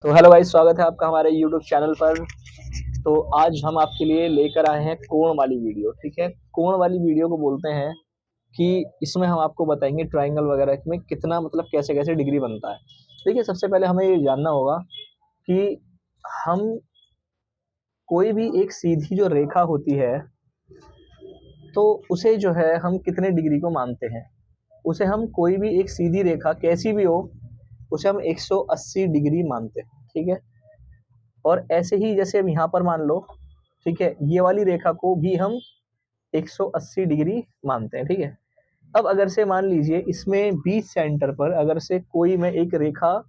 तो hello guys, स्वागत है आपका हमारे यूट्यूब चैनल पर। तो आज हम आपके लिए लेकर आए हैं कोण वाली वीडियो। ठीक है, कोण वाली वीडियो को बोलते हैं कि इसमें हम आपको बताएंगे ट्रायंगल वगैरह में कितना मतलब कैसे कैसे डिग्री बनता है। देखिए, सबसे पहले हमें ये जानना होगा कि हम कोई भी एक सीधी जो रेखा होती है तो उसे जो है हम कितने डिग्री को मानते हैं। उसे हम कोई भी एक सीधी रेखा कैसी भी हो उसे हम 180 डिग्री मानते हैं। ठीक है, और ऐसे ही जैसे अब यहाँ पर मान लो, ठीक है, ये वाली रेखा को भी हम 180 डिग्री मानते हैं। ठीक है, अब अगर से मान लीजिए इसमें बीच सेंटर पर अगर से कोई मैं एक रेखा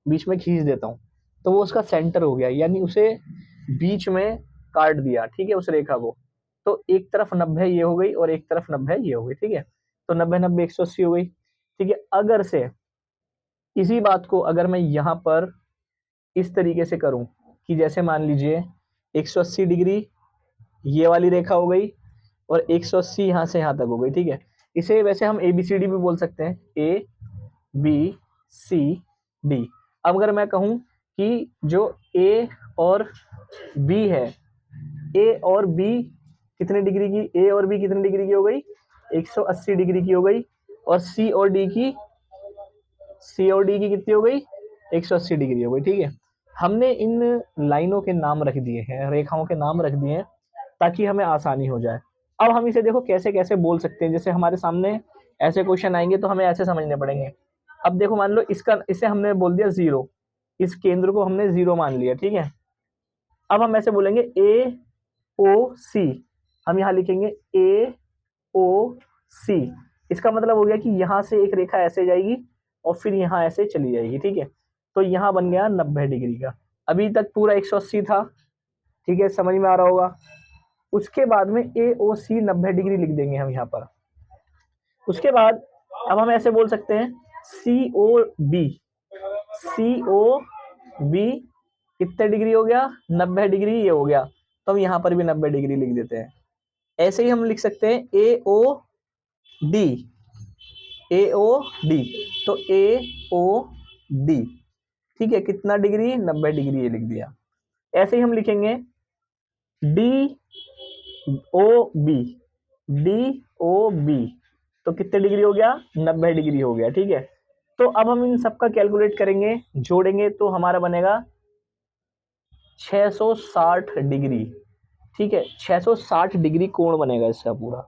बीच में खींच देता हूँ तो वो उसका सेंटर हो गया, यानी उसे बीच में काट दिया। ठीक है, उस रेखा को, तो एक तरफ 90 ये हो गई और एक तरफ 90 ये हो गई। ठीक है, तो 90 90 180 हो गई। ठीक है, अगर से इसी बात को अगर मैं यहाँ पर इस तरीके से करूं कि जैसे मान लीजिए 180 डिग्री ये वाली रेखा हो गई और 180 यहाँ से यहाँ तक हो गई। ठीक है, इसे वैसे हम ए बी सी डी भी बोल सकते हैं, ए बी सी डी। अब अगर मैं कहूँ कि जो ए और बी है, ए और बी कितने डिग्री की, ए और बी कितने डिग्री की हो गई, 180 डिग्री की हो गई, और सी और डी की कितनी हो गई, 180 डिग्री हो गई। ठीक है, हमने इन लाइनों के नाम रख दिए हैं, रेखाओं के नाम रख दिए हैं ताकि हमें आसानी हो जाए। अब हम इसे देखो कैसे कैसे बोल सकते हैं। जैसे हमारे सामने ऐसे क्वेश्चन आएंगे तो हमें ऐसे समझने पड़ेंगे। अब देखो, मान लो इसका इसे हमने बोल दिया जीरो, इस केंद्र को हमने जीरो मान लिया। ठीक है, अब हम ऐसे बोलेंगे ए ओ सी, हम यहाँ लिखेंगे ए ओ सी। इसका मतलब हो गया कि यहाँ से एक रेखा ऐसे जाएगी और फिर यहाँ ऐसे चली जाएगी। ठीक है, तो यहाँ बन गया 90 डिग्री का। अभी तक पूरा 180 था। ठीक है, समझ में आ रहा होगा। उसके बाद में ए ओ सी 90 डिग्री लिख देंगे हम यहाँ पर। उसके बाद अब हम ऐसे बोल सकते हैं सी ओ बी, सी ओ बी कितने डिग्री हो गया, 90 डिग्री ये हो गया, तो हम यहाँ पर भी 90 डिग्री लिख देते हैं। ऐसे ही हम लिख सकते हैं ए ओ डी, ए ओ डी, तो ए ओ डी, ठीक है, कितना डिग्री, 90 डिग्री ये लिख दिया। ऐसे ही हम लिखेंगे D O B, D O B, तो कितने डिग्री हो गया, 90 डिग्री हो गया। ठीक है, तो अब हम इन सबका कैलकुलेट करेंगे, जोड़ेंगे तो हमारा बनेगा 660 डिग्री। ठीक है, 660 डिग्री कोण बनेगा इसका पूरा।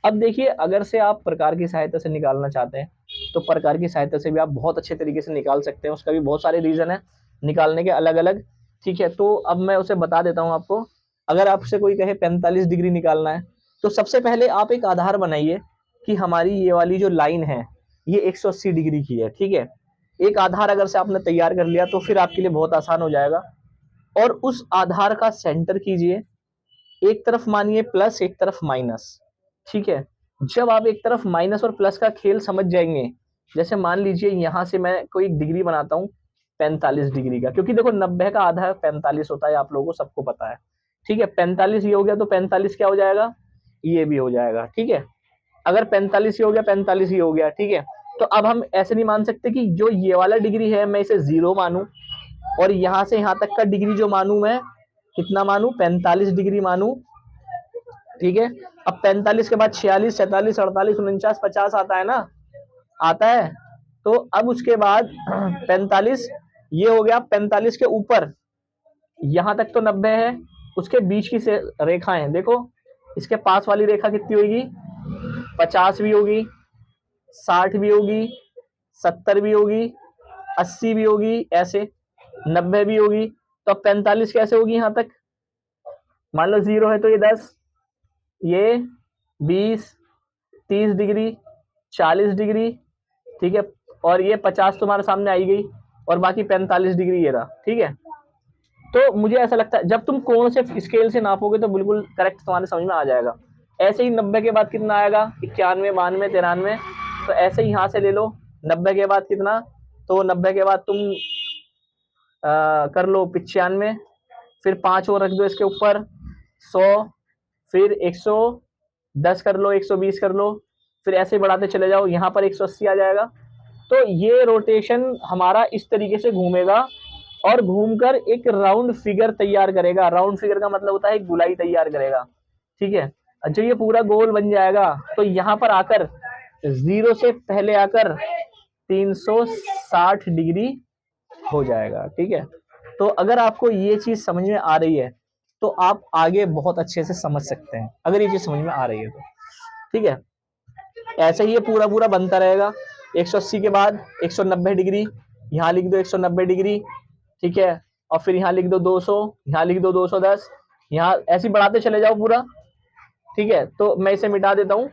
अब देखिए, अगर से आप प्रकार की सहायता से निकालना चाहते हैं तो प्रकार की सहायता से भी आप बहुत अच्छे तरीके से निकाल सकते हैं। उसका भी बहुत सारे रीजन है निकालने के, अलग अलग। ठीक है, तो अब मैं उसे बता देता हूं आपको। अगर आपसे कोई कहे 45 डिग्री निकालना है तो सबसे पहले आप एक आधार बनाइए कि हमारी ये वाली जो लाइन है ये 180 डिग्री की है। ठीक है, एक आधार अगर से आपने तैयार कर लिया तो फिर आपके लिए बहुत आसान हो जाएगा। और उस आधार का सेंटर कीजिए, एक तरफ मानिए प्लस, एक तरफ माइनस। ठीक है, जब आप एक तरफ माइनस और प्लस का खेल समझ जाएंगे, जैसे मान लीजिए यहां से मैं कोई डिग्री बनाता हूं 45 डिग्री का, क्योंकि देखो 90 का आधा 45 होता है, आप लोगों को सबको पता है। ठीक है, 45 ये हो गया तो 45 क्या हो जाएगा, ये भी हो जाएगा। ठीक है, अगर 45 ये हो गया, 45 ये हो गया। ठीक है, तो अब हम ऐसे नहीं मान सकते कि जो ये वाला डिग्री है मैं इसे जीरो मानूं और यहां से यहां तक का डिग्री जो मानूं मैं कितना मानूं, 45 डिग्री मानूं। ठीक है, अब 45 के बाद 46 47 48 49 50 आता है ना, आता है। तो अब उसके बाद 45 ये हो गया, 45 के ऊपर यहां तक तो 90 है, उसके बीच की रेखाएं देखो, इसके पास वाली रेखा कितनी होगी, 50 भी होगी, 60 भी होगी, 70 भी होगी, 80 भी होगी, ऐसे 90 भी होगी। तो अब 45 कैसे होगी यहां तक, मान लो जीरो है तो ये 10, ये 20, 30 डिग्री, 40 डिग्री। ठीक है, और ये 50 तुम्हारे सामने आई गई और बाकी 45 डिग्री ये रहा। ठीक है, तो मुझे ऐसा लगता है जब तुम कोण से स्केल से नापोगे तो बिल्कुल करेक्ट तुम्हारे समझ में आ जाएगा। ऐसे ही 90 के बाद कितना आएगा, 91 92 93, तो ऐसे ही यहाँ से ले लो 90 के बाद कितना, तो 90 के बाद तुम कर लो 95, फिर 5 और रख दो इसके ऊपर 100, फिर 110 कर लो, 120 कर लो, फिर ऐसे बढ़ाते चले जाओ, यहाँ पर 180 आ जाएगा। तो ये रोटेशन हमारा इस तरीके से घूमेगा और घूमकर एक राउंड फिगर तैयार करेगा। राउंड फिगर का मतलब होता है एक गोलाई तैयार करेगा, ठीक है। जब ये पूरा गोल बन जाएगा तो यहाँ पर आकर जीरो से पहले आकर 360 डिग्री हो जाएगा, ठीक है। तो अगर आपको ये चीज समझ में आ रही है तो आप आगे बहुत अच्छे से समझ सकते हैं, अगर ये चीज समझ में आ रही है तो, ठीक है। ऐसे ही ये पूरा पूरा बनता रहेगा। 180 के बाद 190 डिग्री, यहाँ लिख दो 190 डिग्री, ठीक है। और फिर यहाँ लिख दो 200, यहाँ लिख दो 210, यहाँ ऐसे ही बढ़ाते चले जाओ पूरा, ठीक है। तो मैं इसे मिटा देता हूँ।